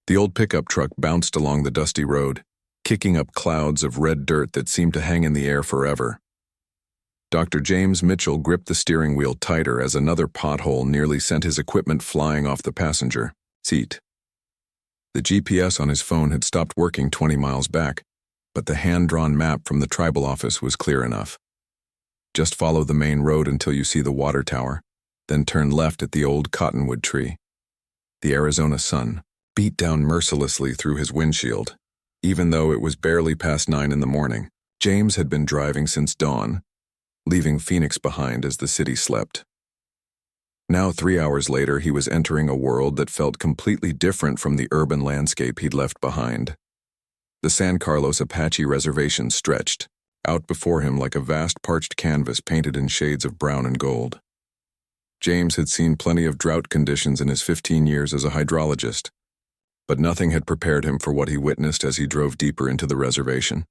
The old pickup truck bounced along the dusty road, kicking up clouds of red dirt that seemed to hang in the air forever. Dr. James Mitchell gripped the steering wheel tighter as another pothole nearly sent his equipment flying off the passenger seat. The GPS on his phone had stopped working 20 miles back, but the hand-drawn map from the tribal office was clear enough. Just follow the main road until you see the water tower, then turn left at the old cottonwood tree. The Arizona sun beat down mercilessly through his windshield. Even though it was barely past 9 in the morning, James had been driving since dawn, leaving Phoenix behind as the city slept. Now, 3 hours later, he was entering a world that felt completely different from the urban landscape he'd left behind. The San Carlos Apache reservation stretched out before him like a vast parched canvas painted in shades of brown and gold. James had seen plenty of drought conditions in his 15 years as a hydrologist, but nothing had prepared him for what he witnessed as he drove deeper into the reservation.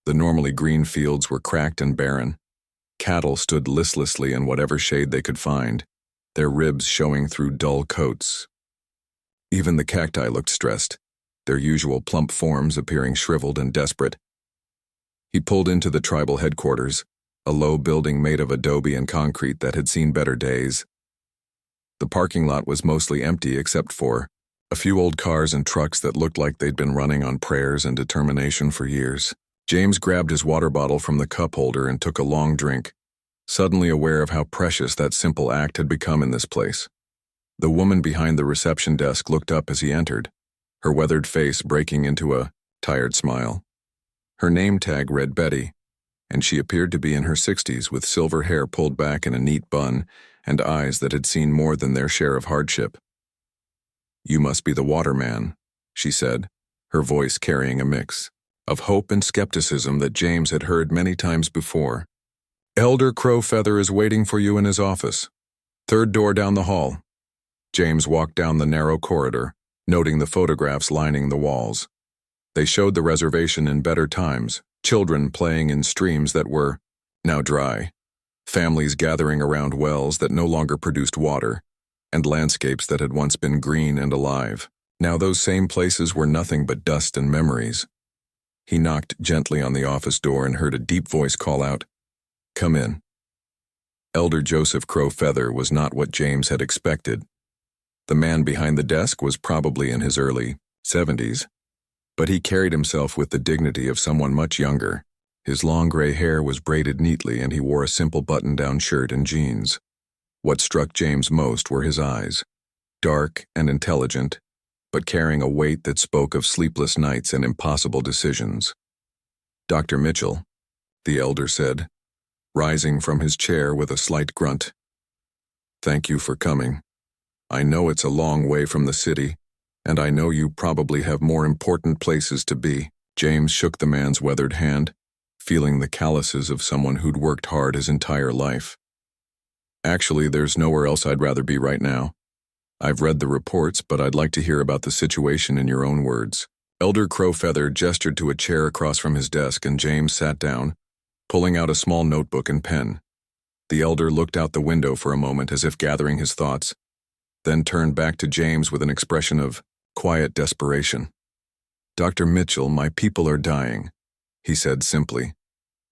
The normally green fields were cracked and barren. Cattle stood listlessly in whatever shade they could find, their ribs showing through dull coats. Even the cacti looked stressed, their usual plump forms appearing shriveled and desperate. He pulled into the tribal headquarters, a low building made of adobe and concrete that had seen better days. The parking lot was mostly empty except for a few old cars and trucks that looked like they'd been running on prayers and determination for years. James grabbed his water bottle from the cup holder and took a long drink, suddenly aware of how precious that simple act had become in this place. The woman behind the reception desk looked up as he entered, her weathered face breaking into a tired smile. Her name tag read Betty, and she appeared to be in her 60s with silver hair pulled back in a neat bun and eyes that had seen more than their share of hardship. "You must be the waterman," she said, her voice carrying a mix of hope and skepticism that James had heard many times before. "Elder Crowfeather is waiting for you in his office. Third door down the hall." James walked down the narrow corridor, noting the photographs lining the walls. They showed the reservation in better times, children playing in streams that were now dry, families gathering around wells that no longer produced water, and landscapes that had once been green and alive. Now those same places were nothing but dust and memories. He knocked gently on the office door and heard a deep voice call out, "Come in." Elder Joseph Crowfeather was not what James had expected. The man behind the desk was probably in his early 70s, but he carried himself with the dignity of someone much younger. His long gray hair was braided neatly and he wore a simple button-down shirt and jeans. What struck James most were his eyes, dark and intelligent, but carrying a weight that spoke of sleepless nights and impossible decisions. "Dr. Mitchell," the elder said, rising from his chair with a slight grunt. "Thank you for coming. I know it's a long way from the city, and I know you probably have more important places to be." James shook the man's weathered hand, feeling the calluses of someone who'd worked hard his entire life. "Actually, there's nowhere else I'd rather be right now. I've read the reports, but I'd like to hear about the situation in your own words." Elder Crowfeather gestured to a chair across from his desk and James sat down, pulling out a small notebook and pen. The elder looked out the window for a moment as if gathering his thoughts, then turned back to James with an expression of quiet desperation. "Dr. Mitchell, my people are dying," he said simply.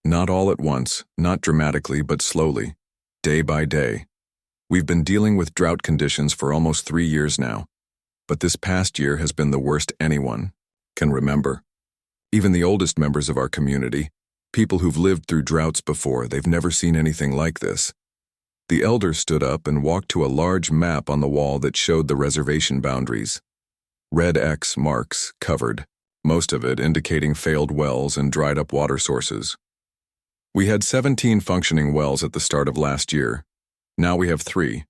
"Not all at once, not dramatically, but slowly, day by day. We've been dealing with drought conditions for almost 3 years now, but this past year has been the worst anyone can remember. Even the oldest members of our community, people who've lived through droughts before, they've never seen anything like this." The elder stood up and walked to a large map on the wall that showed the reservation boundaries. Red X marks covered, most of it indicating failed wells and dried-up water sources. "We had 17 functioning wells at the start of last year. Now we have 3,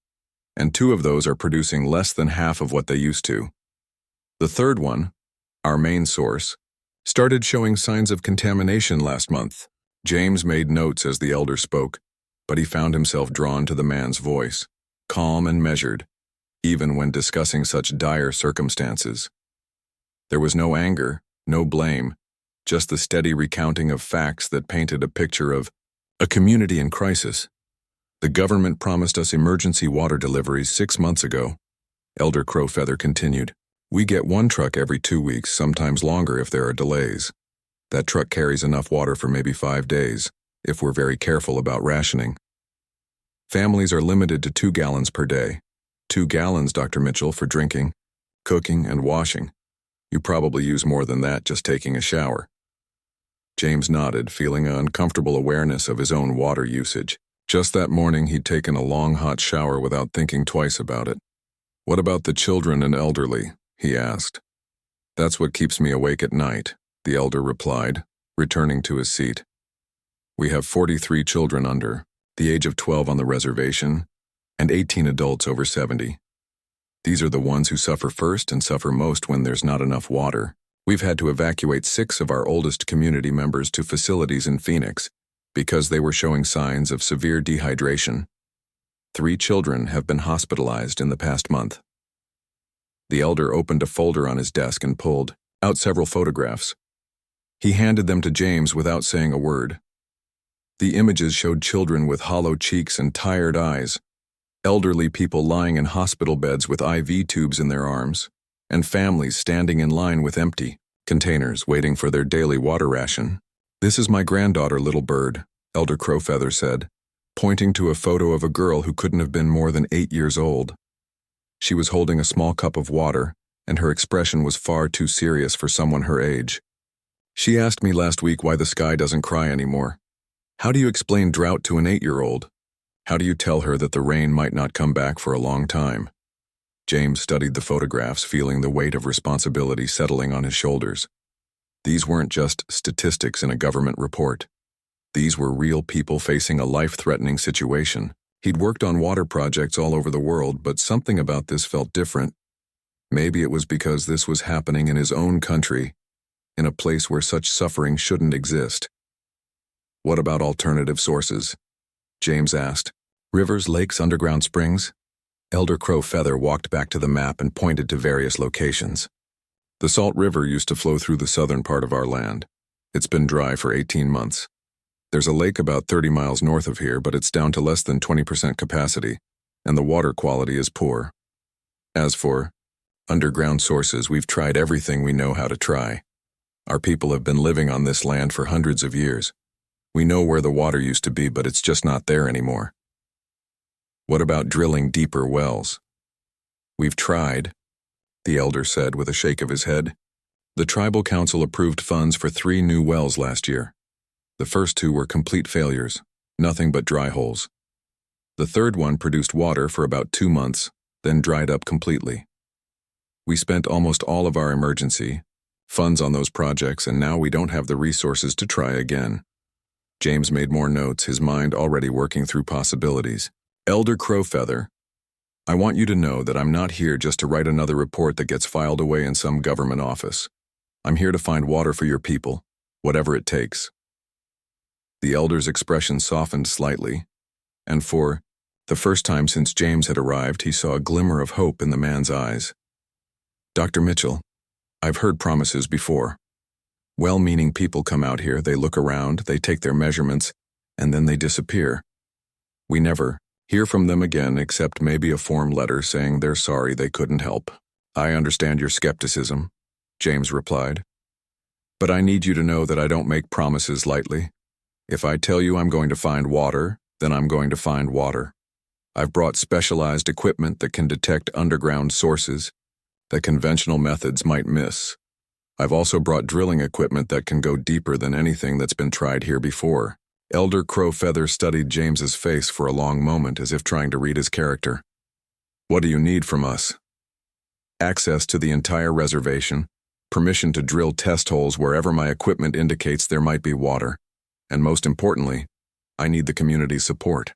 and 2 of those are producing less than half of what they used to. The third one, our main source, started showing signs of contamination last month." James made notes as the elder spoke, but he found himself drawn to the man's voice, calm and measured, even when discussing such dire circumstances. There was no anger, no blame, just the steady recounting of facts that painted a picture of a community in crisis. "The government promised us emergency water deliveries 6 months ago," Elder Crowfeather continued. We get one truck every 2 weeks, sometimes longer if there are delays. That truck carries enough water for maybe 5 days, if we're very careful about rationing. Families are limited to 2 gallons per day. 2 gallons, Dr. Mitchell, for drinking, cooking, and washing. You probably use more than that just taking a shower. James nodded, feeling an uncomfortable awareness of his own water usage. Just that morning, he'd taken a long hot shower without thinking twice about it. "What about the children and elderly?" he asked. "That's what keeps me awake at night," the elder replied, returning to his seat. "We have 43 children under the age of 12 on the reservation, and 18 adults over 70. These are the ones who suffer first and suffer most when there's not enough water. We've had to evacuate 6 of our oldest community members to facilities in Phoenix because they were showing signs of severe dehydration. 3 children have been hospitalized in the past month." The elder opened a folder on his desk and pulled out several photographs. He handed them to James without saying a word. The images showed children with hollow cheeks and tired eyes, elderly people lying in hospital beds with IV tubes in their arms, and families standing in line with empty containers waiting for their daily water ration. "This is my granddaughter, Little Bird," Elder Crowfeather said, pointing to a photo of a girl who couldn't have been more than 8 years old. She was holding a small cup of water, and her expression was far too serious for someone her age. "She asked me last week why the sky doesn't cry anymore. How do you explain drought to an 8-year-old? How do you tell her that the rain might not come back for a long time?" James studied the photographs, feeling the weight of responsibility settling on his shoulders. These weren't just statistics in a government report. These were real people facing a life-threatening situation. He'd worked on water projects all over the world, but something about this felt different. Maybe it was because this was happening in his own country, in a place where such suffering shouldn't exist. "What about alternative sources?" James asked. "Rivers, lakes, underground springs?" Elder Crowfeather walked back to the map and pointed to various locations. "The Salt River used to flow through the southern part of our land. It's been dry for 18 months. There's a lake about 30 miles north of here, but it's down to less than 20% capacity, and the water quality is poor. As for underground sources, we've tried everything we know how to try. Our people have been living on this land for hundreds of years. We know where the water used to be, but it's just not there anymore." "What about drilling deeper wells?" "We've tried," the elder said with a shake of his head. "The tribal council approved funds for 3 new wells last year. The first 2 were complete failures, nothing but dry holes. The third one produced water for about 2 months, then dried up completely. We spent almost all of our emergency funds on those projects, and now we don't have the resources to try again." James made more notes, his mind already working through possibilities. "Elder Crowfeather, I want you to know that I'm not here just to write another report that gets filed away in some government office. I'm here to find water for your people, whatever it takes." The elder's expression softened slightly, and for the first time since James had arrived, he saw a glimmer of hope in the man's eyes. "Dr. Mitchell, I've heard promises before. Well-meaning people come out here, they look around, they take their measurements, and then they disappear. We never hear from them again except maybe a form letter saying they're sorry they couldn't help." "I understand your skepticism," James replied. "But I need you to know that I don't make promises lightly. If I tell you I'm going to find water, then I'm going to find water. I've brought specialized equipment that can detect underground sources that conventional methods might miss. I've also brought drilling equipment that can go deeper than anything that's been tried here before." Elder Crowfeather studied James's face for a long moment as if trying to read his character. "What do you need from us?" "Access to the entire reservation, permission to drill test holes wherever my equipment indicates there might be water, and most importantly, I need the community's support.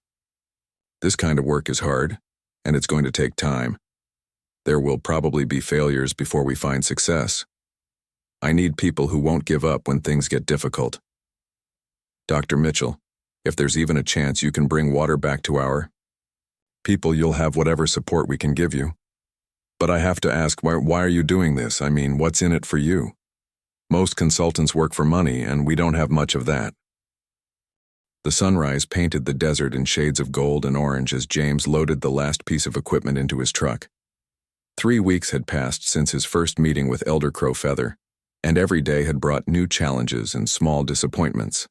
This kind of work is hard, and it's going to take time. There will probably be failures before we find success. I need people who won't give up when things get difficult. Dr. Mitchell, if there's even a chance you can bring water back to our people, you'll have whatever support we can give you. But I have to ask, why are you doing this? I mean, what's in it for you? Most consultants work for money, and we don't have much of that." The sunrise painted the desert in shades of gold and orange as James loaded the last piece of equipment into his truck. 3 weeks had passed since his first meeting with Elder Crowfeather, and every day had brought new challenges and small disappointments.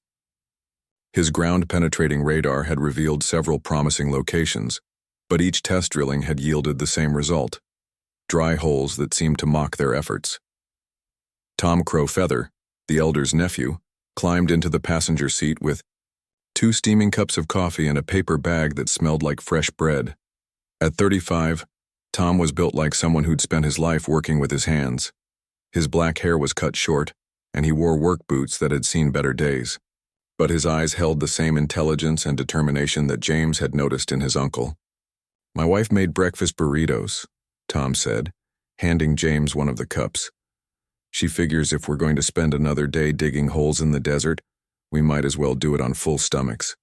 His ground-penetrating radar had revealed several promising locations, but each test drilling had yielded the same result: dry holes that seemed to mock their efforts. Tom Crowfeather, the elder's nephew, climbed into the passenger seat with 2 steaming cups of coffee and a paper bag that smelled like fresh bread. At 35, Tom was built like someone who'd spent his life working with his hands. His black hair was cut short, and he wore work boots that had seen better days. But his eyes held the same intelligence and determination that James had noticed in his uncle. "My wife made breakfast burritos," Tom said, handing James one of the cups. "She figures if we're going to spend another day digging holes in the desert, we might as well do it on full stomachs."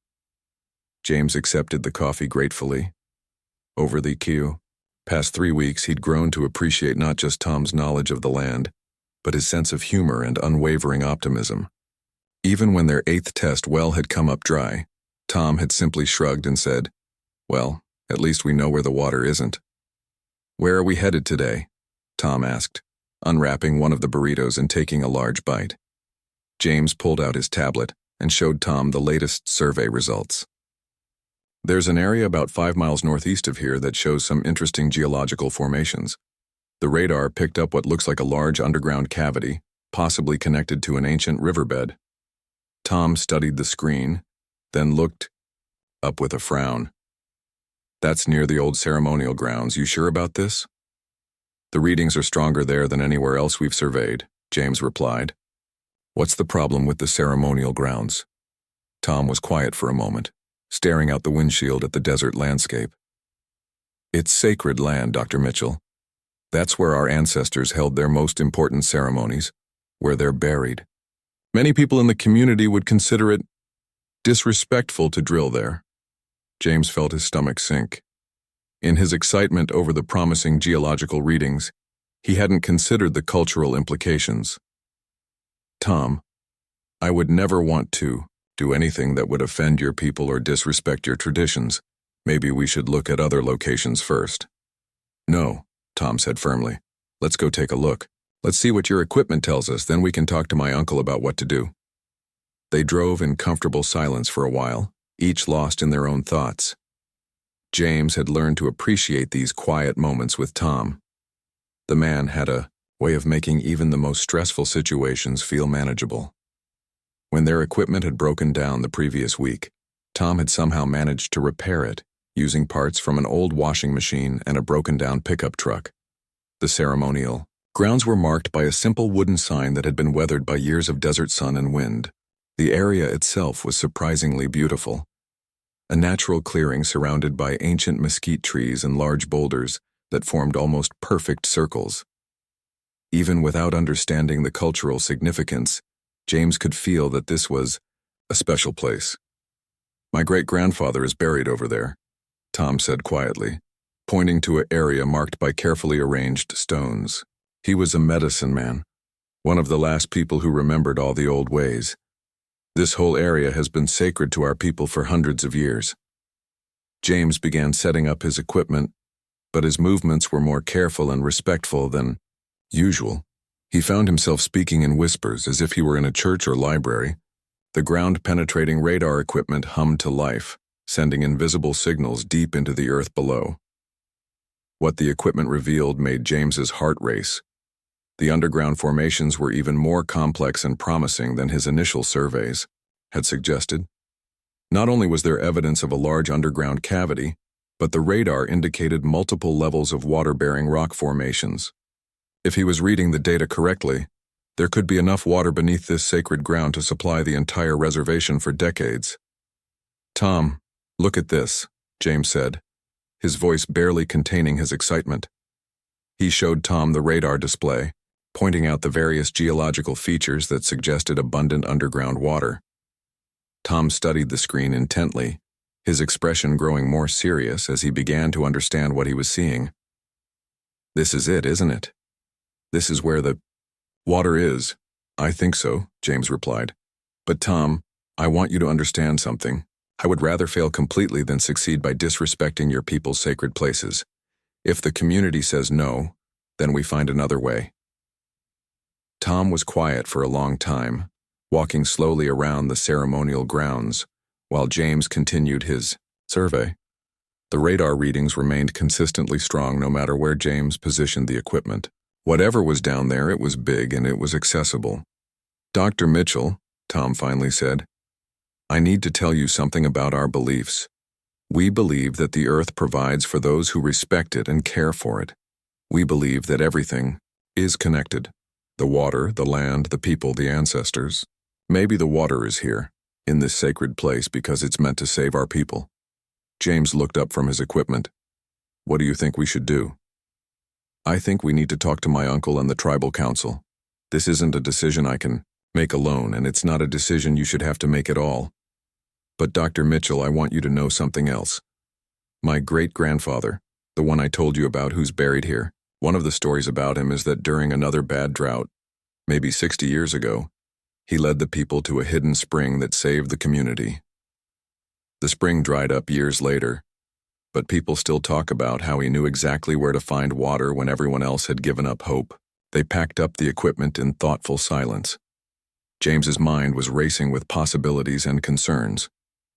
James accepted the coffee gratefully. Over the past 3 weeks, he'd grown to appreciate not just Tom's knowledge of the land, but his sense of humor and unwavering optimism. Even when their 8th test well had come up dry, Tom had simply shrugged and said, "Well, at least we know where the water isn't." "Where are we headed today?" Tom asked, unwrapping one of the burritos and taking a large bite. James pulled out his tablet and showed Tom the latest survey results. "There's an area about 5 miles northeast of here that shows some interesting geological formations. The radar picked up what looks like a large underground cavity, possibly connected to an ancient riverbed." Tom studied the screen, then looked up with a frown. "That's near the old ceremonial grounds. You sure about this?" "The readings are stronger there than anywhere else we've surveyed," James replied. "What's the problem with the ceremonial grounds?" Tom was quiet for a moment, staring out the windshield at the desert landscape. "It's sacred land, Dr. Mitchell. That's where our ancestors held their most important ceremonies, where they're buried. Many people in the community would consider it disrespectful to drill there." James felt his stomach sink. In his excitement over the promising geological readings, he hadn't considered the cultural implications. "Tom, I would never want to do anything that would offend your people or disrespect your traditions. Maybe we should look at other locations first." "No," Tom said firmly. "Let's go take a look. Let's see what your equipment tells us, then we can talk to my uncle about what to do." They drove in comfortable silence for a while, each lost in their own thoughts. James had learned to appreciate these quiet moments with Tom. The man had a way of making even the most stressful situations feel manageable. When their equipment had broken down the previous week, Tom had somehow managed to repair it, using parts from an old washing machine and a broken-down pickup truck. The ceremonial grounds were marked by a simple wooden sign that had been weathered by years of desert sun and wind. The area itself was surprisingly beautiful. A natural clearing surrounded by ancient mesquite trees and large boulders that formed almost perfect circles. Even without understanding the cultural significance, James could feel that this was a special place. "My great-grandfather is buried over there," Tom said quietly, pointing to an area marked by carefully arranged stones. "He was a medicine man, one of the last people who remembered all the old ways. This whole area has been sacred to our people for hundreds of years." James began setting up his equipment, but his movements were more careful and respectful than usual. He found himself speaking in whispers as if he were in a church or library. The ground-penetrating radar equipment hummed to life, sending invisible signals deep into the earth below. What the equipment revealed made James's heart race. The underground formations were even more complex and promising than his initial surveys had suggested. Not only was there evidence of a large underground cavity, but the radar indicated multiple levels of water-bearing rock formations. If he was reading the data correctly, there could be enough water beneath this sacred ground to supply the entire reservation for decades. "Tom, look at this," James said, his voice barely containing his excitement. He showed Tom the radar display, pointing out the various geological features that suggested abundant underground water. Tom studied the screen intently, his expression growing more serious as he began to understand what he was seeing. "This is it, isn't it? This is where the water is." "I think so," James replied. "But Tom, I want you to understand something. I would rather fail completely than succeed by disrespecting your people's sacred places. If the community says no, then we find another way. Tom was quiet for a long time, walking slowly around the ceremonial grounds, while James continued his survey. The radar readings remained consistently strong no matter where James positioned the equipment. Whatever was down there, it was big and it was accessible. "Dr. Mitchell," Tom finally said, "I need to tell you something about our beliefs. We believe that the earth provides for those who respect it and care for it. We believe that everything is connected. The water, the land, the people, the ancestors. Maybe the water is here, in this sacred place, because it's meant to save our people." James looked up from his equipment. "What do you think we should do?" "I think we need to talk to my uncle and the tribal council. This isn't a decision I can make alone, and it's not a decision you should have to make at all. But Dr. Mitchell, I want you to know something else. My great-grandfather, the one I told you about who's buried here, one of the stories about him is that during another bad drought, maybe 60 years ago, he led the people to a hidden spring that saved the community. The spring dried up years later, but people still talk about how he knew exactly where to find water when everyone else had given up hope. They packed up the equipment in thoughtful silence. James's mind was racing with possibilities and concerns.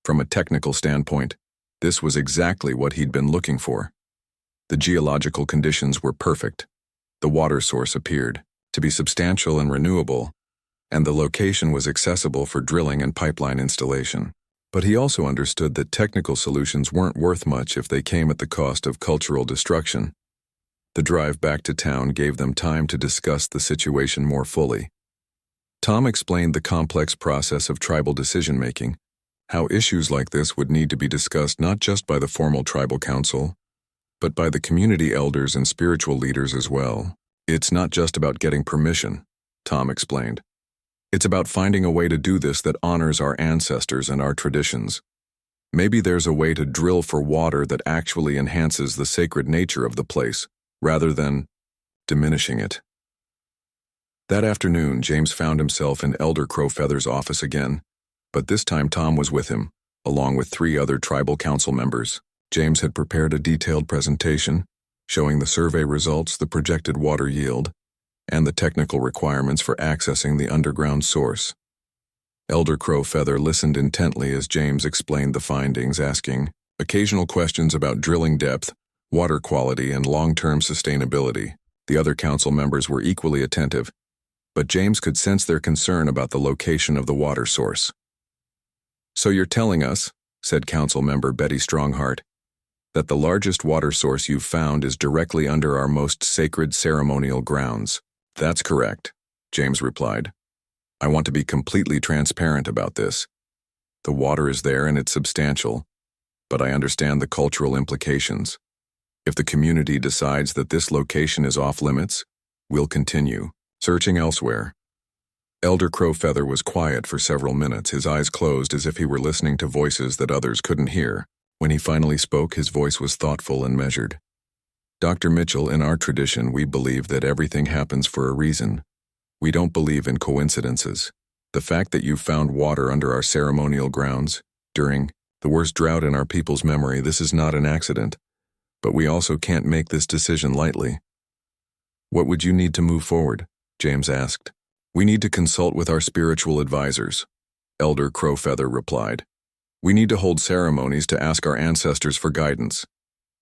From a technical standpoint, this was exactly what he'd been looking for. The geological conditions were perfect. The water source appeared to be substantial and renewable, and the location was accessible for drilling and pipeline installation. But he also understood that technical solutions weren't worth much if they came at the cost of cultural destruction. The drive back to town gave them time to discuss the situation more fully. Tom explained the complex process of tribal decision-making, how issues like this would need to be discussed not just by the formal tribal council, but by the community elders and spiritual leaders as well. "It's not just about getting permission," Tom explained. "It's about finding a way to do this that honors our ancestors and our traditions. Maybe there's a way to drill for water that actually enhances the sacred nature of the place, rather than diminishing it." That afternoon, James found himself in Elder Crowfeather's office again, but this time Tom was with him, along with 3 other tribal council members. James had prepared a detailed presentation, showing the survey results, the projected water yield, and the technical requirements for accessing the underground source. Elder Crowfeather listened intently as James explained the findings, asking occasional questions about drilling depth, water quality, and long-term sustainability. The other council members were equally attentive, but James could sense their concern about the location of the water source. "So you're telling us," said council member Betty Strongheart, "that the largest water source you've found is directly under our most sacred ceremonial grounds." "That's correct," James replied. "I want to be completely transparent about this. The water is there and it's substantial, but I understand the cultural implications. If the community decides that this location is off-limits, we'll continue searching elsewhere." Elder Crowfeather was quiet for several minutes, his eyes closed as if he were listening to voices that others couldn't hear. When he finally spoke, his voice was thoughtful and measured. "Dr. Mitchell, in our tradition, we believe that everything happens for a reason. We don't believe in coincidences. The fact that you found water under our ceremonial grounds, during the worst drought in our people's memory, this is not an accident. But we also can't make this decision lightly." "What would you need to move forward?" James asked. "We need to consult with our spiritual advisors," Elder Crowfeather replied. "We need to hold ceremonies to ask our ancestors for guidance.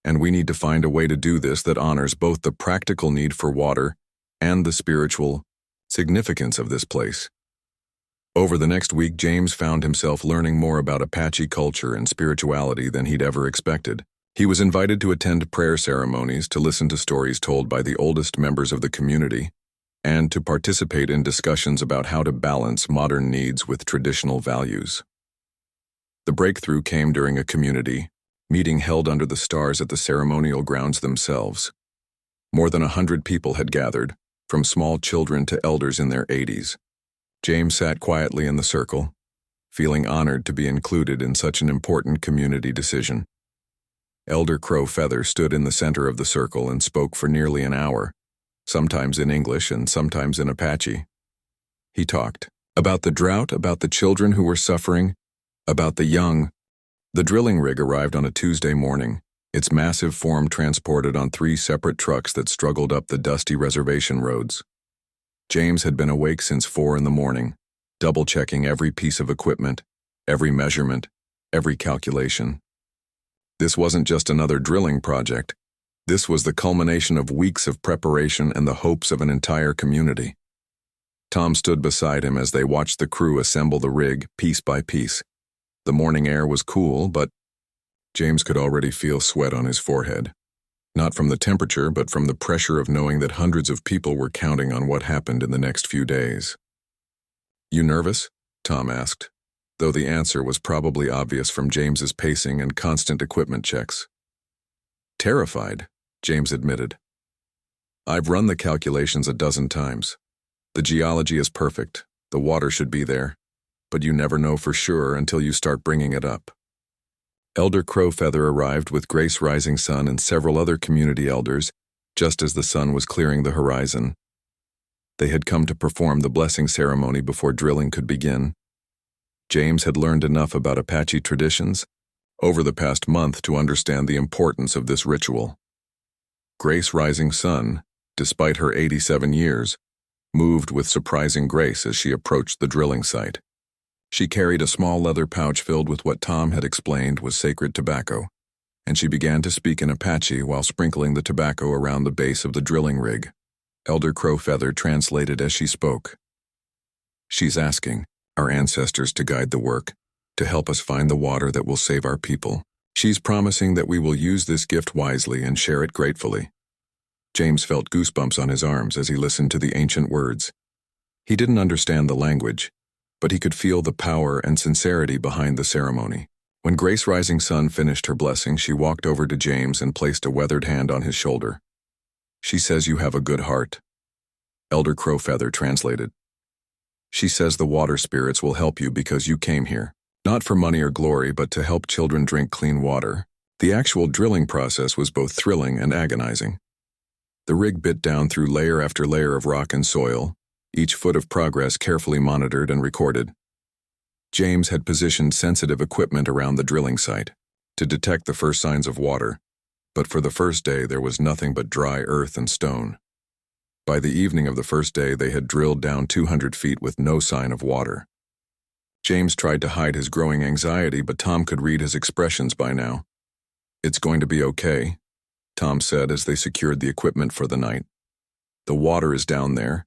And we need to find a way to do this that honors both the practical need for water and the spiritual significance of this place." Over the next week, James found himself learning more about Apache culture and spirituality than he'd ever expected. He was invited to attend prayer ceremonies, to listen to stories told by the oldest members of the community, and to participate in discussions about how to balance modern needs with traditional values. The breakthrough came during a community meeting held under the stars at the ceremonial grounds themselves. More than 100 people had gathered, from small children to elders in their 80s. James sat quietly in the circle, feeling honored to be included in such an important community decision. Elder Crowfeather stood in the center of the circle and spoke for nearly an hour, sometimes in English and sometimes in Apache. He talked about the drought, about the children who were suffering, about the young. The drilling rig arrived on a Tuesday morning, its massive form transported on 3 separate trucks that struggled up the dusty reservation roads. James had been awake since 4 in the morning, double-checking every piece of equipment, every measurement, every calculation. This wasn't just another drilling project. This was the culmination of weeks of preparation and the hopes of an entire community. Tom stood beside him as they watched the crew assemble the rig piece by piece. The morning air was cool, but James could already feel sweat on his forehead. Not from the temperature, but from the pressure of knowing that hundreds of people were counting on what happened in the next few days. "You nervous?" Tom asked, though the answer was probably obvious from James's pacing and constant equipment checks. "Terrified," James admitted. "I've run the calculations a dozen times. The geology is perfect, the water should be there, but you never know for sure until you start bringing it up." Elder Crowfeather arrived with Grace Rising Sun and several other community elders, just as the sun was clearing the horizon. They had come to perform the blessing ceremony before drilling could begin. James had learned enough about Apache traditions over the past month to understand the importance of this ritual. Grace Rising Sun, despite her 87 years, moved with surprising grace as she approached the drilling site. She carried a small leather pouch filled with what Tom had explained was sacred tobacco, and she began to speak in Apache while sprinkling the tobacco around the base of the drilling rig. Elder Crowfeather translated as she spoke. "She's asking our ancestors to guide the work, to help us find the water that will save our people. She's promising that we will use this gift wisely and share it gratefully." James felt goosebumps on his arms as he listened to the ancient words. He didn't understand the language, but he could feel the power and sincerity behind the ceremony. When Grace Rising Sun finished her blessing, she walked over to James and placed a weathered hand on his shoulder. "She says you have a good heart," Elder Crowfeather translated. "She says the water spirits will help you because you came here, not for money or glory, but to help children drink clean water." The actual drilling process was both thrilling and agonizing. The rig bit down through layer after layer of rock and soil, each foot of progress carefully monitored and recorded. James had positioned sensitive equipment around the drilling site to detect the first signs of water, but for the first day there was nothing but dry earth and stone. By the evening of the first day they had drilled down 200 feet with no sign of water. James tried to hide his growing anxiety, but Tom could read his expressions by now. "It's going to be okay," Tom said as they secured the equipment for the night. "The water is down there.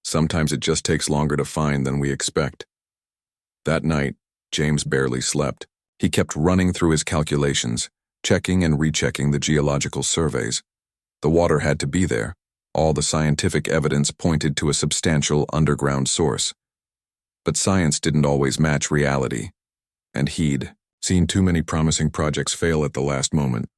Sometimes it just takes longer to find than we expect." That night, James barely slept. He kept running through his calculations, checking and rechecking the geological surveys. The water had to be there. All the scientific evidence pointed to a substantial underground source. But science didn't always match reality, and he'd seen too many promising projects fail at the last moment.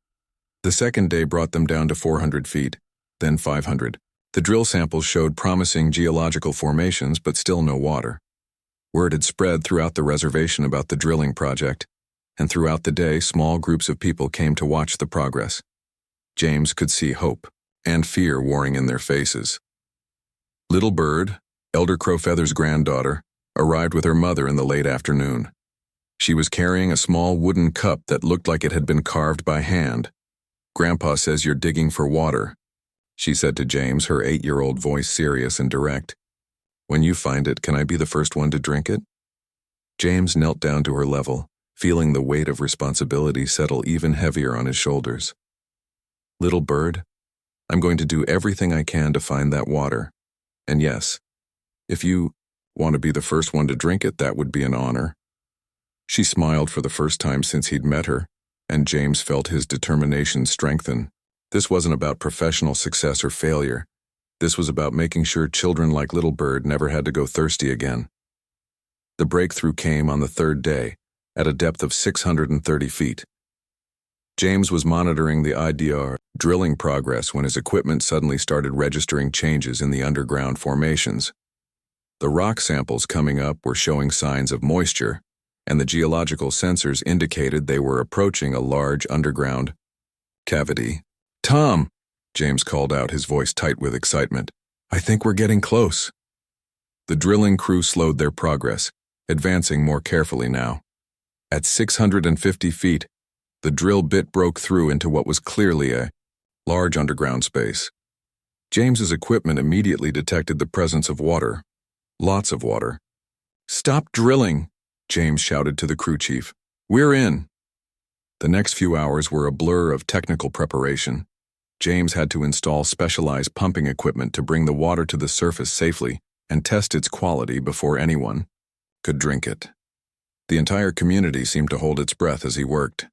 The second day brought them down to 400 feet, then 500. The drill samples showed promising geological formations, but still no water. Word had spread throughout the reservation about the drilling project, and throughout the day small groups of people came to watch the progress. James could see hope and fear warring in their faces. Little Bird, Elder Crowfeather's granddaughter, arrived with her mother in the late afternoon. She was carrying a small wooden cup that looked like it had been carved by hand. "Grandpa says you're digging for water," she said to James, her 8-year-old voice serious and direct. "When you find it, can I be the first one to drink it?" James knelt down to her level, feeling the weight of responsibility settle even heavier on his shoulders. "Little Bird, I'm going to do everything I can to find that water. And yes, if you want to be the first one to drink it, that would be an honor." She smiled for the first time since he'd met her, and James felt his determination strengthen. This wasn't about professional success or failure. This was about making sure children like Little Bird never had to go thirsty again. The breakthrough came on the third day, at a depth of 630 feet. James was monitoring the IDR drilling progress when his equipment suddenly started registering changes in the underground formations. The rock samples coming up were showing signs of moisture, and the geological sensors indicated they were approaching a large underground cavity. "Tom!" James called out, his voice tight with excitement. "I think we're getting close." The drilling crew slowed their progress, advancing more carefully now. At 650 feet, The drill bit broke through into what was clearly a large underground space. James's equipment immediately detected the presence of water. Lots of water. "Stop drilling," James shouted to the crew chief. "We're in." The next few hours were a blur of technical preparation. James had to install specialized pumping equipment to bring the water to the surface safely and test its quality before anyone could drink it. The entire community seemed to hold its breath as he worked.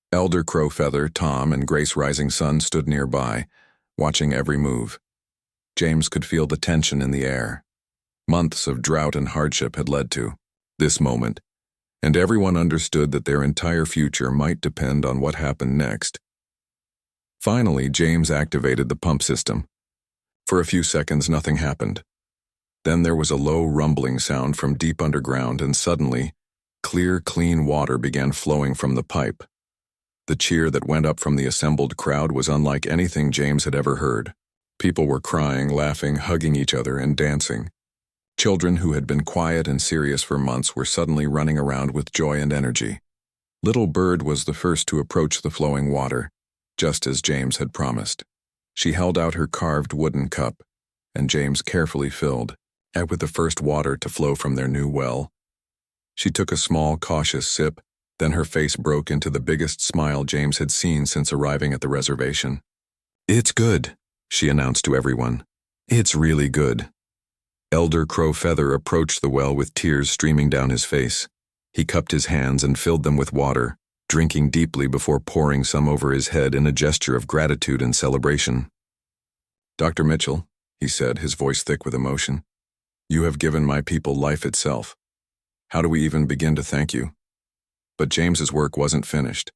Elder Crowfeather, Tom, and Grace Rising Sun stood nearby, watching every move. James could feel the tension in the air. Months of drought and hardship had led to this moment, and everyone understood that their entire future might depend on what happened next. Finally, James activated the pump system. For a few seconds, nothing happened. Then there was a low rumbling sound from deep underground, and suddenly, clear, clean water began flowing from the pipe. The cheer that went up from the assembled crowd was unlike anything James had ever heard. People were crying, laughing, hugging each other, and dancing. Children who had been quiet and serious for months were suddenly running around with joy and energy. Little Bird was the first to approach the flowing water, just as James had promised. She held out her carved wooden cup, and James carefully filled it with the first water to flow from their new well. She took a small, cautious sip, then her face broke into the biggest smile James had seen since arriving at the reservation. "It's good," she announced to everyone. "It's really good." Elder Crowfeather approached the well with tears streaming down his face. He cupped his hands and filled them with water, drinking deeply before pouring some over his head in a gesture of gratitude and celebration. "Dr. Mitchell," he said, his voice thick with emotion, "you have given my people life itself. How do we even begin to thank you?" But James's work wasn't finished.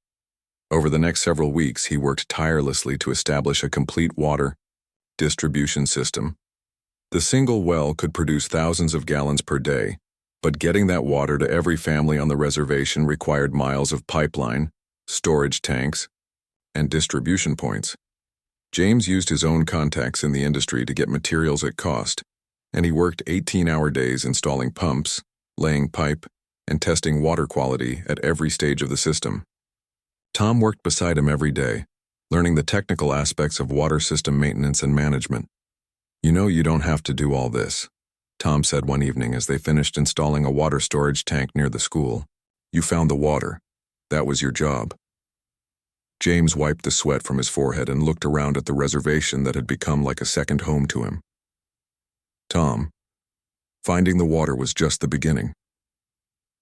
Over the next several weeks, he worked tirelessly to establish a complete water distribution system. The single well could produce thousands of gallons per day, but getting that water to every family on the reservation required miles of pipeline, storage tanks, and distribution points. James used his own contacts in the industry to get materials at cost, and he worked 18-hour days installing pumps, laying pipe, and testing water quality at every stage of the system. Tom worked beside him every day, learning the technical aspects of water system maintenance and management. "You know you don't have to do all this," Tom said one evening as they finished installing a water storage tank near the school. "You found the water. That was your job." James wiped the sweat from his forehead and looked around at the reservation that had become like a second home to him. "Tom, finding the water was just the beginning.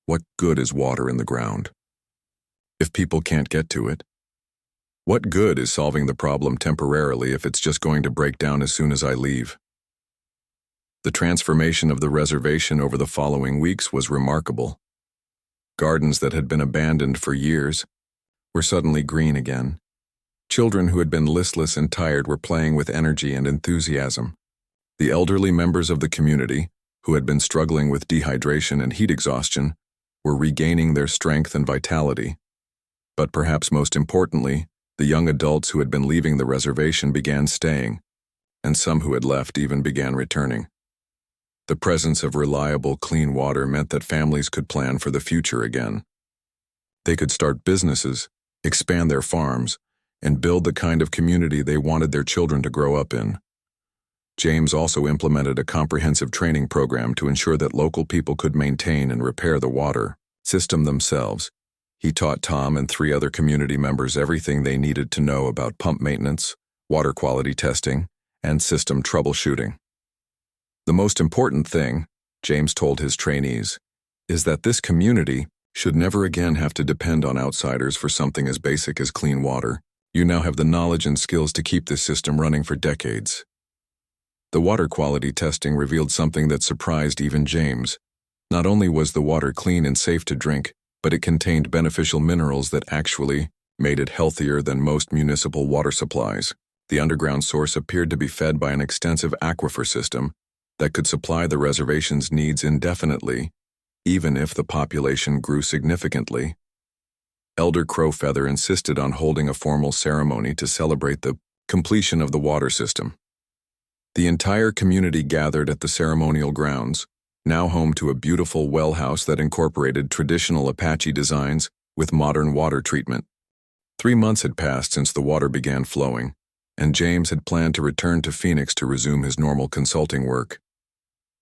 What good is water in the ground if people can't get to it? What good is solving the problem temporarily if it's just going to break down as soon as I leave?" The transformation of the reservation over the following weeks was remarkable. Gardens that had been abandoned for years were suddenly green again. Children who had been listless and tired were playing with energy and enthusiasm. The elderly members of the community, who had been struggling with dehydration and heat exhaustion, were regaining their strength and vitality. But perhaps most importantly, the young adults who had been leaving the reservation began staying, and some who had left even began returning. The presence of reliable, clean water meant that families could plan for the future again. They could start businesses, expand their farms, and build the kind of community they wanted their children to grow up in. James also implemented a comprehensive training program to ensure that local people could maintain and repair the water system themselves. He taught Tom and 3 other community members everything they needed to know about pump maintenance, water quality testing, and system troubleshooting. The most important thing, James told his trainees, is that this community should never again have to depend on outsiders for something as basic as clean water. You now have the knowledge and skills to keep this system running for decades. The water quality testing revealed something that surprised even James. Not only was the water clean and safe to drink, but it contained beneficial minerals that actually made it healthier than most municipal water supplies. The underground source appeared to be fed by an extensive aquifer system that could supply the reservation's needs indefinitely, even if the population grew significantly. Elder Crowfeather insisted on holding a formal ceremony to celebrate the completion of the water system. The entire community gathered at the ceremonial grounds, now home to a beautiful well house that incorporated traditional Apache designs with modern water treatment. 3 months had passed since the water began flowing, and James had planned to return to Phoenix to resume his normal consulting work.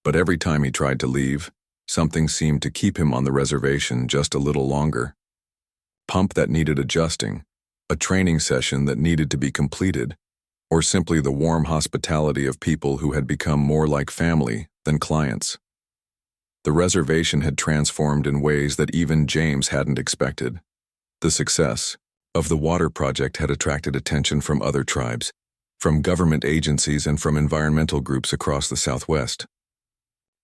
But every time he tried to leave, something seemed to keep him on the reservation just a little longer. Pump that needed adjusting, a training session that needed to be completed, or simply the warm hospitality of people who had become more like family than clients. The reservation had transformed in ways that even James hadn't expected. The success of the water project had attracted attention from other tribes, from government agencies and from environmental groups across the Southwest.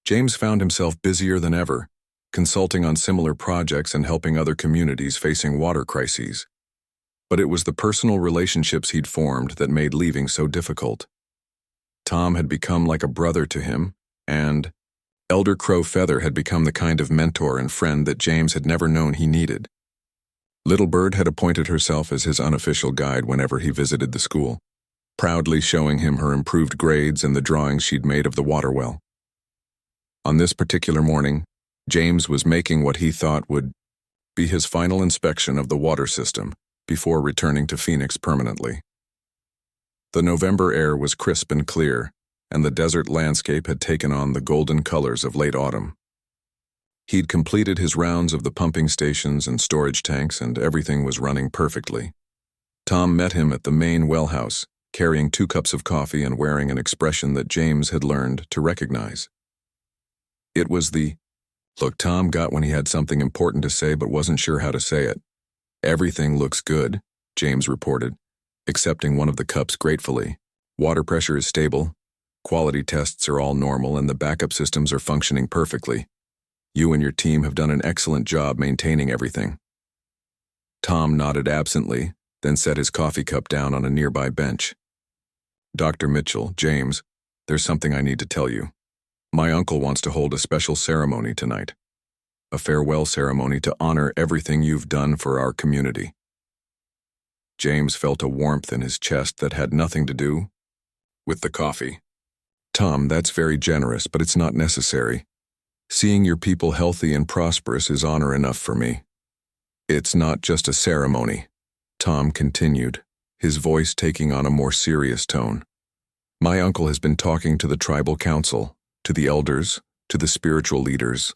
James found himself busier than ever, consulting on similar projects and helping other communities facing water crises. But it was the personal relationships he'd formed that made leaving so difficult. Tom had become like a brother to him, and Elder Crow Feather had become the kind of mentor and friend that James had never known he needed. Little Bird had appointed herself as his unofficial guide whenever he visited the school, proudly showing him her improved grades and the drawings she'd made of the water well. On this particular morning, James was making what he thought would be his final inspection of the water system before returning to Phoenix permanently. The November air was crisp and clear, and the desert landscape had taken on the golden colors of late autumn. He'd completed his rounds of the pumping stations and storage tanks, and everything was running perfectly. Tom met him at the main well house, carrying 2 cups of coffee and wearing an expression that James had learned to recognize. It was the look Tom got when he had something important to say but wasn't sure how to say it. "Everything looks good," James reported, accepting one of the cups gratefully. "Water pressure is stable, quality tests are all normal, and the backup systems are functioning perfectly. You and your team have done an excellent job maintaining everything." Tom nodded absently, then set his coffee cup down on a nearby bench. "Dr. Mitchell, James, there's something I need to tell you. My uncle wants to hold a special ceremony tonight. A farewell ceremony to honor everything you've done for our community." James felt a warmth in his chest that had nothing to do with the coffee. "Tom, that's very generous, but it's not necessary. Seeing your people healthy and prosperous is honor enough for me. It's not just a ceremony," Tom continued, his voice taking on a more serious tone. "My uncle has been talking to the tribal council, to the elders, to the spiritual leaders.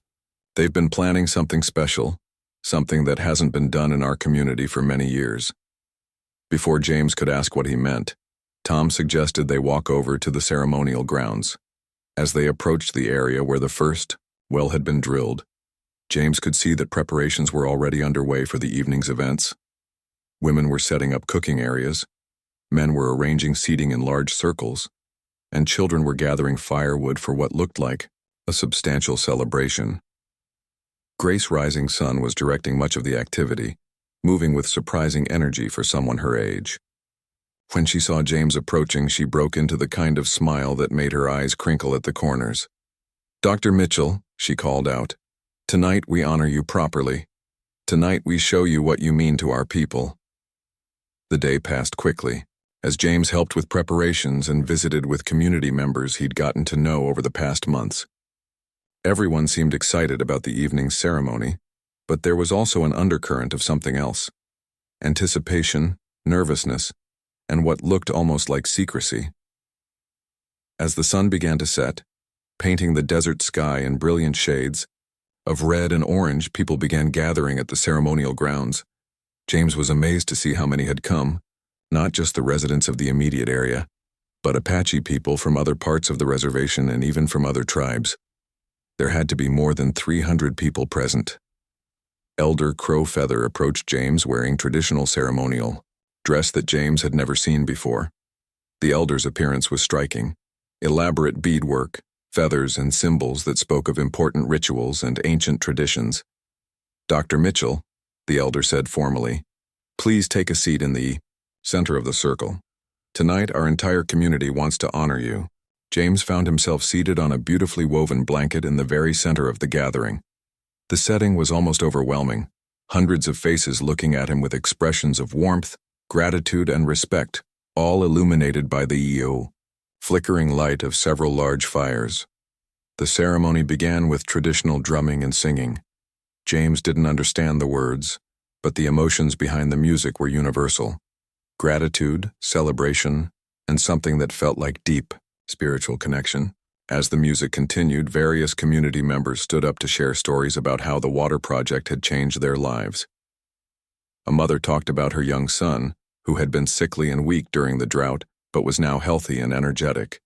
They've been planning something special, something that hasn't been done in our community for many years." Before James could ask what he meant, Tom suggested they walk over to the ceremonial grounds. As they approached the area where the first well had been drilled, James could see that preparations were already underway for the evening's events. Women were setting up cooking areas, men were arranging seating in large circles, and children were gathering firewood for what looked like a substantial celebration. Grace Rising Sun was directing much of the activity, moving with surprising energy for someone her age. When she saw James approaching, she broke into the kind of smile that made her eyes crinkle at the corners. "Dr. Mitchell," she called out, "tonight we honor you properly. Tonight we show you what you mean to our people." The day passed quickly, as James helped with preparations and visited with community members he'd gotten to know over the past months. Everyone seemed excited about the evening's ceremony, but there was also an undercurrent of something else: anticipation, nervousness, and what looked almost like secrecy. As the sun began to set, painting the desert sky in brilliant shades of red and orange, people began gathering at the ceremonial grounds. James was amazed to see how many had come, not just the residents of the immediate area, but Apache people from other parts of the reservation and even from other tribes. There had to be more than 300 people present. Elder Crow Feather approached James wearing traditional ceremonial dress that James had never seen before. The elder's appearance was striking: elaborate beadwork, feathers, and symbols that spoke of important rituals and ancient traditions. "Dr. Mitchell," the elder said formally, "please take a seat in the center of the circle. Tonight our entire community wants to honor you." James found himself seated on a beautifully woven blanket in the very center of the gathering. The setting was almost overwhelming, hundreds of faces looking at him with expressions of warmth, gratitude, and respect, all illuminated by the flickering light of several large fires. The ceremony began with traditional drumming and singing. James didn't understand the words, but the emotions behind the music were universal. Gratitude, celebration, and something that felt like deep, spiritual connection. As the music continued, various community members stood up to share stories about how the water project had changed their lives. A mother talked about her young son, who had been sickly and weak during the drought, but was now healthy and energetic.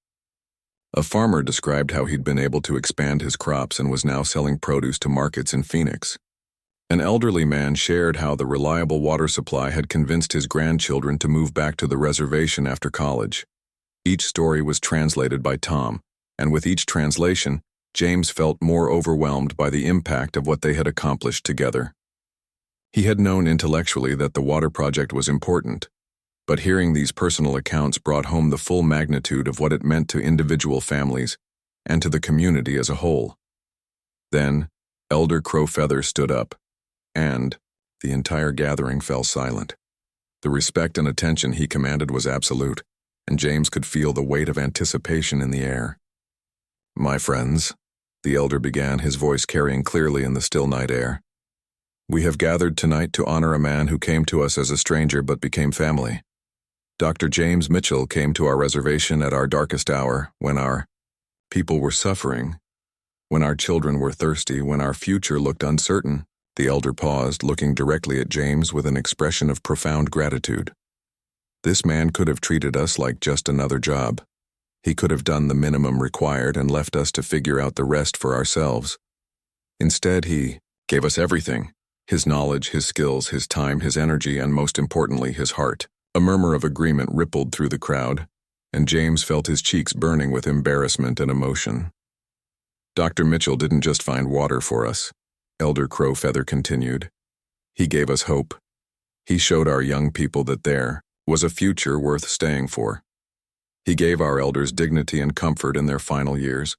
A farmer described how he'd been able to expand his crops and was now selling produce to markets in Phoenix. An elderly man shared how the reliable water supply had convinced his grandchildren to move back to the reservation after college. Each story was translated by Tom, and with each translation, James felt more overwhelmed by the impact of what they had accomplished together. He had known intellectually that the water project was important, but hearing these personal accounts brought home the full magnitude of what it meant to individual families and to the community as a whole. Then, Elder Crowfeather stood up, and the entire gathering fell silent. The respect and attention he commanded was absolute, and James could feel the weight of anticipation in the air. "My friends," the elder began, his voice carrying clearly in the still night air, "we have gathered tonight to honor a man who came to us as a stranger but became family. Dr. James Mitchell came to our reservation at our darkest hour, when our people were suffering, when our children were thirsty, when our future looked uncertain." The elder paused, looking directly at James with an expression of profound gratitude. This man could have treated us like just another job. He could have done the minimum required and left us to figure out the rest for ourselves. Instead, he gave us everything: his knowledge, his skills, his time, his energy, and most importantly, his heart. A murmur of agreement rippled through the crowd, and James felt his cheeks burning with embarrassment and emotion. "Dr. Mitchell didn't just find water for us," Elder Crowfeather continued. "He gave us hope. He showed our young people that there was a future worth staying for. He gave our elders dignity and comfort in their final years.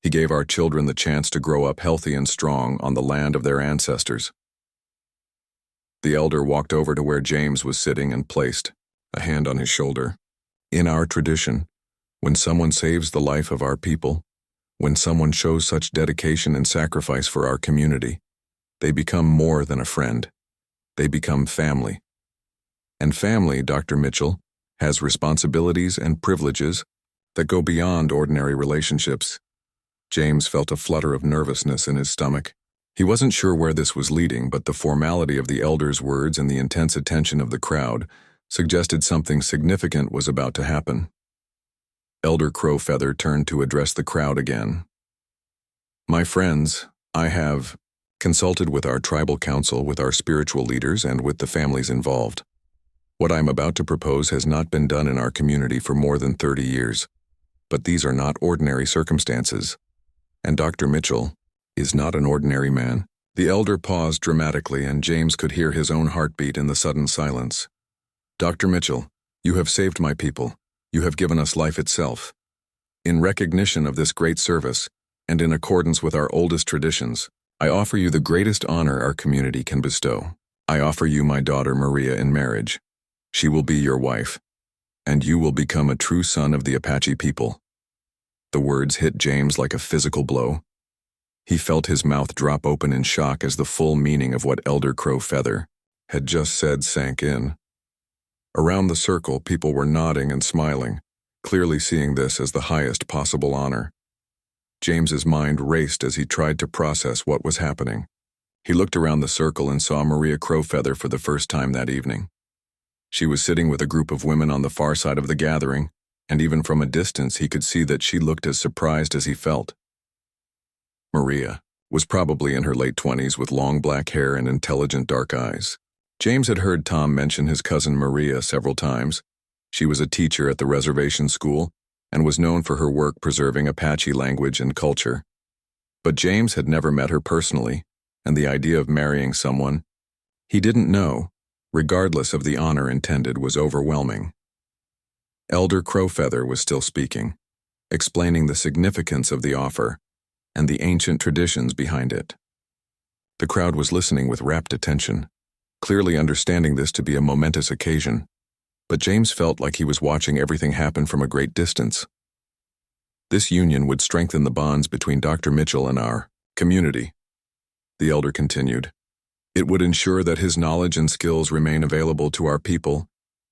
He gave our children the chance to grow up healthy and strong on the land of their ancestors." The elder walked over to where James was sitting and placed a hand on his shoulder. "In our tradition, when someone saves the life of our people, when someone shows such dedication and sacrifice for our community, they become more than a friend. They become family. And family, Dr. Mitchell, has responsibilities and privileges that go beyond ordinary relationships." James felt a flutter of nervousness in his stomach. He wasn't sure where this was leading, but the formality of the elder's words and the intense attention of the crowd suggested something significant was about to happen. Elder Crowfeather turned to address the crowd again. "My friends, I have consulted with our tribal council, with our spiritual leaders, and with the families involved. What I am about to propose has not been done in our community for more than 30 years, but these are not ordinary circumstances, and Dr. Mitchell is not an ordinary man." The elder paused dramatically, and James could hear his own heartbeat in the sudden silence. "Dr. Mitchell, you have saved my people. You have given us life itself. In recognition of this great service, and in accordance with our oldest traditions, I offer you the greatest honor our community can bestow. I offer you my daughter Maria in marriage. She will be your wife, and you will become a true son of the Apache people." The words hit James like a physical blow. He felt his mouth drop open in shock as the full meaning of what Elder Crowfeather had just said sank in. Around the circle, people were nodding and smiling, clearly seeing this as the highest possible honor. James's mind raced as he tried to process what was happening. He looked around the circle and saw Maria Crowfeather for the first time that evening. She was sitting with a group of women on the far side of the gathering, and even from a distance he could see that she looked as surprised as he felt. Maria was probably in her late 20s with long black hair and intelligent dark eyes. James had heard Tom mention his cousin Maria several times. She was a teacher at the reservation school and was known for her work preserving Apache language and culture. But James had never met her personally, and the idea of marrying someone he didn't know, regardless of the honor intended, was overwhelming. Elder Crowfeather was still speaking, explaining the significance of the offer and the ancient traditions behind it. The crowd was listening with rapt attention, clearly understanding this to be a momentous occasion, but James felt like he was watching everything happen from a great distance. This union would strengthen the bonds between Dr. Mitchell and our community, the elder continued. It would ensure that his knowledge and skills remain available to our people,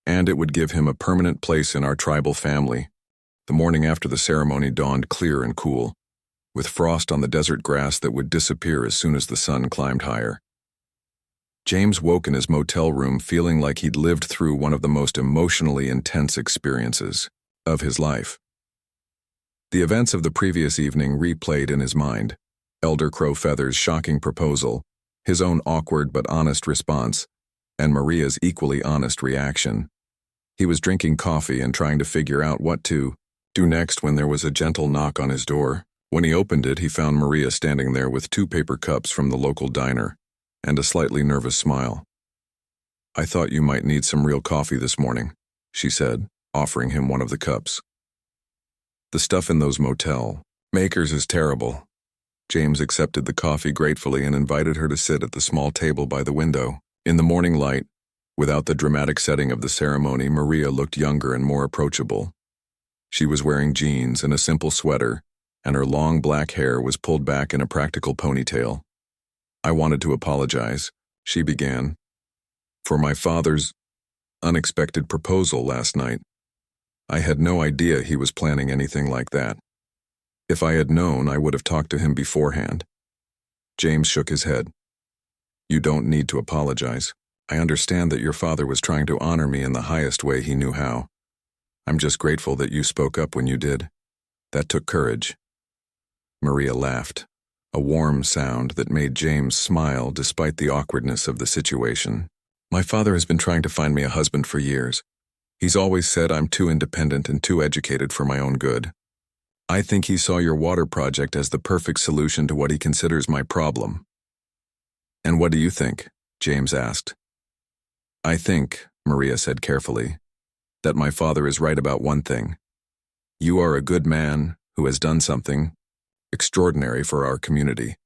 and it would give him a permanent place in our tribal family. The morning after the ceremony dawned clear and cool, with frost on the desert grass that would disappear as soon as the sun climbed higher. James woke in his motel room feeling like he'd lived through one of the most emotionally intense experiences of his life. The events of the previous evening replayed in his mind: Elder Crow Feather's shocking proposal, his own awkward but honest response, and Maria's equally honest reaction. He was drinking coffee and trying to figure out what to do next when there was a gentle knock on his door. When he opened it, he found Maria standing there with 2 paper cups from the local diner and a slightly nervous smile. "I thought you might need some real coffee this morning," she said, offering him one of the cups. "The stuff in those motel makers is terrible." James accepted the coffee gratefully and invited her to sit at the small table by the window. In the morning light, without the dramatic setting of the ceremony, Maria looked younger and more approachable. She was wearing jeans and a simple sweater, and her long black hair was pulled back in a practical ponytail. "I wanted to apologize," she began, "for my father's unexpected proposal last night. I had no idea he was planning anything like that. If I had known, I would have talked to him beforehand." James shook his head. "You don't need to apologize. I understand that your father was trying to honor me in the highest way he knew how. I'm just grateful that you spoke up when you did. That took courage." Maria laughed, a warm sound that made James smile despite the awkwardness of the situation. "My father has been trying to find me a husband for years. He's always said I'm too independent and too educated for my own good. I think he saw your water project as the perfect solution to what he considers my problem." "And what do you think?" James asked. "I think," Maria said carefully, "that my father is right about one thing. You are a good man who has done something extraordinary for our community.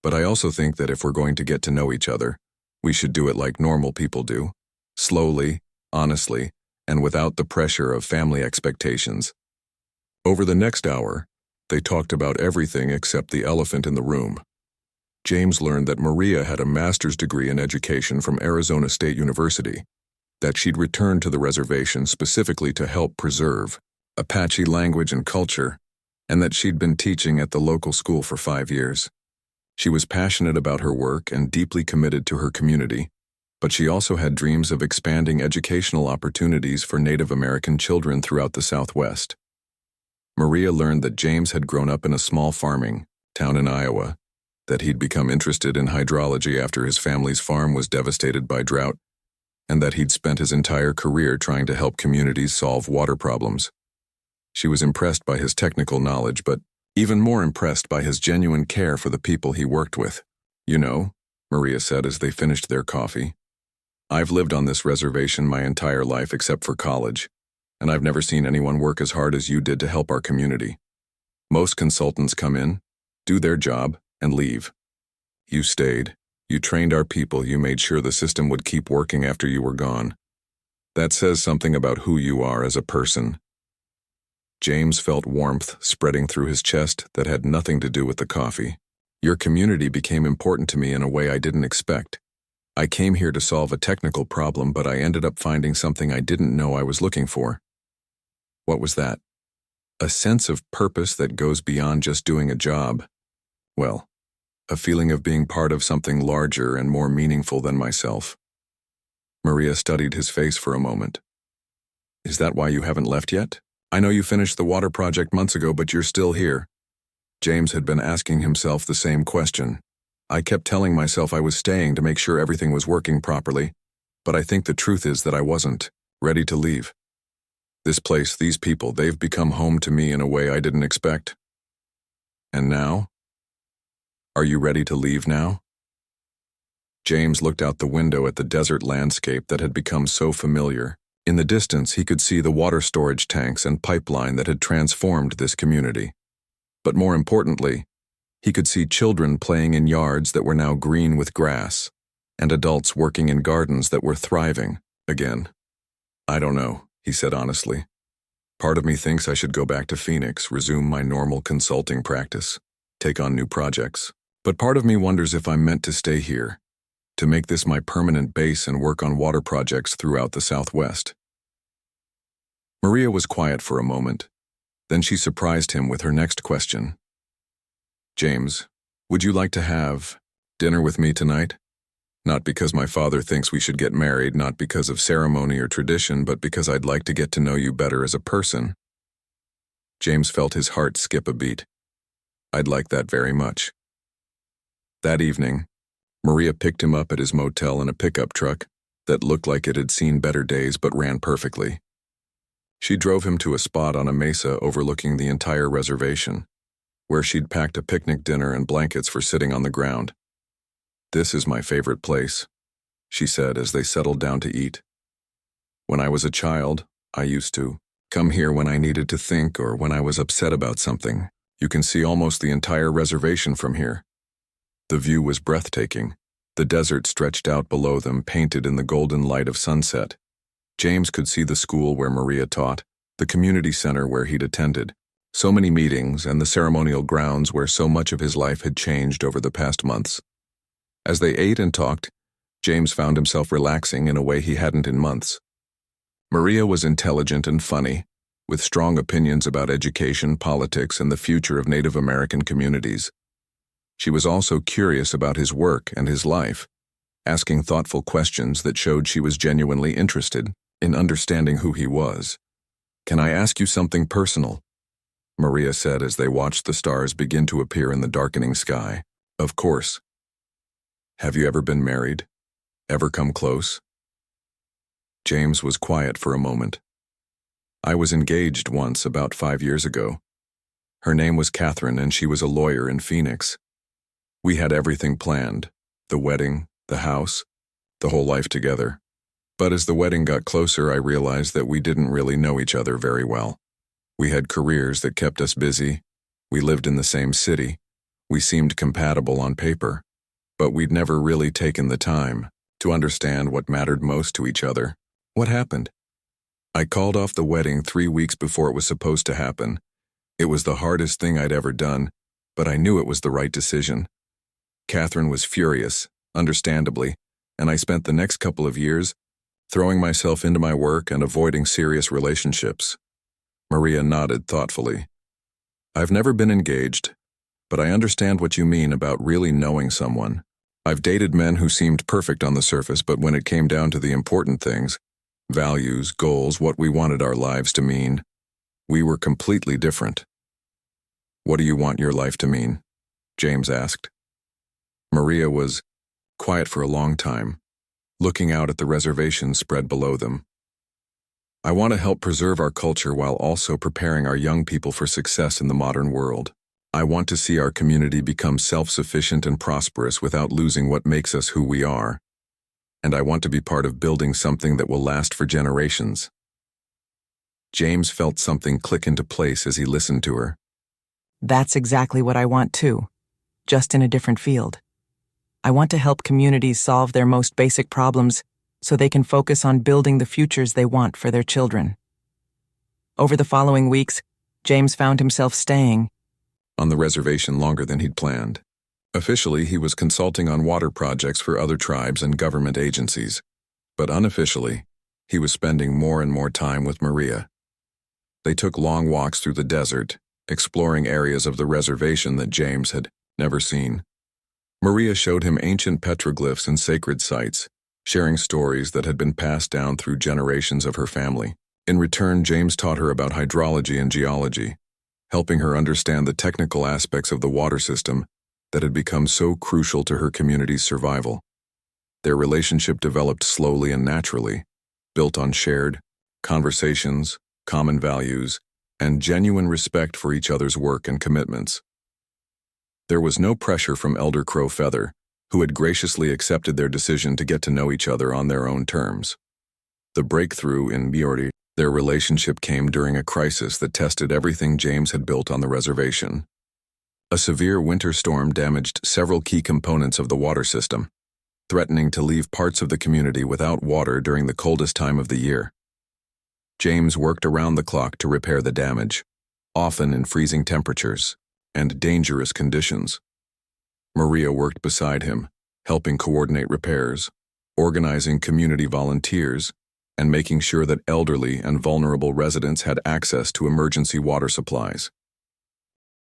But I also think that if we're going to get to know each other, we should do it like normal people do, slowly, honestly, and without the pressure of family expectations." Over the next hour, they talked about everything except the elephant in the room. James learned that Maria had a master's degree in education from Arizona State University, that she'd returned to the reservation specifically to help preserve Apache language and culture, and that she'd been teaching at the local school for 5 years. She was passionate about her work and deeply committed to her community, but she also had dreams of expanding educational opportunities for Native American children throughout the Southwest. Maria learned that James had grown up in a small farming town in Iowa, that he'd become interested in hydrology after his family's farm was devastated by drought, and that he'd spent his entire career trying to help communities solve water problems. She was impressed by his technical knowledge, but even more impressed by his genuine care for the people he worked with. "You know," Maria said as they finished their coffee, "I've lived on this reservation my entire life except for college, and I've never seen anyone work as hard as you did to help our community. Most consultants come in, do their job, and leave. You stayed. You trained our people. You made sure the system would keep working after you were gone. That says something about who you are as a person." James felt warmth spreading through his chest that had nothing to do with the coffee. "Your community became important to me in a way I didn't expect. I came here to solve a technical problem, but I ended up finding something I didn't know I was looking for." "What was that?" "A sense of purpose that goes beyond just doing a job. Well, a feeling of being part of something larger and more meaningful than myself." Maria studied his face for a moment. "Is that why you haven't left yet? I know you finished the water project months ago, but you're still here." James had been asking himself the same question. "I kept telling myself I was staying to make sure everything was working properly, but I think the truth is that I wasn't ready to leave. This place, these people, they've become home to me in a way I didn't expect." "And now? Are you ready to leave now?" James looked out the window at the desert landscape that had become so familiar. In the distance, he could see the water storage tanks and pipeline that had transformed this community. But more importantly, he could see children playing in yards that were now green with grass, and adults working in gardens that were thriving again. "I don't know," he said honestly. "Part of me thinks I should go back to Phoenix, resume my normal consulting practice, take on new projects. But part of me wonders if I'm meant to stay here. to make this my permanent base and work on water projects throughout the Southwest. Maria was quiet for a moment. Then she surprised him with her next question. James, would you like to have dinner with me tonight? Not because my father thinks we should get married, not because of ceremony or tradition, but because I'd like to get to know you better as a person. James felt his heart skip a beat. I'd like that very much. That evening, Maria picked him up at his motel in a pickup truck that looked like it had seen better days but ran perfectly. She drove him to a spot on a mesa overlooking the entire reservation, where she'd packed a picnic dinner and blankets for sitting on the ground. This is my favorite place, she said as they settled down to eat. When I was a child, I used to come here when I needed to think or when I was upset about something. You can see almost the entire reservation from here. The view was breathtaking. The desert stretched out below them, painted in the golden light of sunset. James could see the school where Maria taught, the community center where he'd attended, so many meetings, and the ceremonial grounds where so much of his life had changed over the past months. As they ate and talked, James found himself relaxing in a way he hadn't in months. Maria was intelligent and funny, with strong opinions about education, politics, and the future of Native American communities. She was also curious about his work and his life, asking thoughtful questions that showed she was genuinely interested in understanding who he was. Can I ask you something personal? Maria said as they watched the stars begin to appear in the darkening sky. Of course. Have you ever been married? Ever come close? James was quiet for a moment. I was engaged once about 5 years ago. Her name was Catherine and she was a lawyer in Phoenix. We had everything planned, the wedding, the house, the whole life together. But as the wedding got closer, I realized that we didn't really know each other very well. We had careers that kept us busy. We lived in the same city. We seemed compatible on paper, but we'd never really taken the time to understand what mattered most to each other. What happened? I called off the wedding 3 weeks before it was supposed to happen. It was the hardest thing I'd ever done, but I knew it was the right decision. Catherine was furious, understandably, and I spent the next couple of years throwing myself into my work and avoiding serious relationships. Maria nodded thoughtfully. I've never been engaged, but I understand what you mean about really knowing someone. I've dated men who seemed perfect on the surface, but when it came down to the important things, values, goals, what we wanted our lives to mean, we were completely different. What do you want your life to mean? James asked. Maria was quiet for a long time, looking out at the reservation spread below them. I want to help preserve our culture while also preparing our young people for success in the modern world. I want to see our community become self-sufficient and prosperous without losing what makes us who we are. And I want to be part of building something that will last for generations. James felt something click into place as he listened to her. That's exactly what I want too, just in a different field. I want to help communities solve their most basic problems so they can focus on building the futures they want for their children. Over the following weeks, James found himself staying on the reservation longer than he'd planned. Officially, he was consulting on water projects for other tribes and government agencies, but unofficially, he was spending more and more time with Maria. They took long walks through the desert, exploring areas of the reservation that James had never seen. Maria showed him ancient petroglyphs and sacred sites, sharing stories that had been passed down through generations of her family. In return, James taught her about hydrology and geology, helping her understand the technical aspects of the water system that had become so crucial to her community's survival. Their relationship developed slowly and naturally, built on shared conversations, common values, and genuine respect for each other's work and commitments. There was no pressure from Elder Crow Feather, who had graciously accepted their decision to get to know each other on their own terms. The breakthrough in Biordi, their relationship came during a crisis that tested everything James had built on the reservation. A severe winter storm damaged several key components of the water system, threatening to leave parts of the community without water during the coldest time of the year. James worked around the clock to repair the damage, often in freezing temperatures and dangerous conditions. Maria worked beside him, helping coordinate repairs, organizing community volunteers, and making sure that elderly and vulnerable residents had access to emergency water supplies.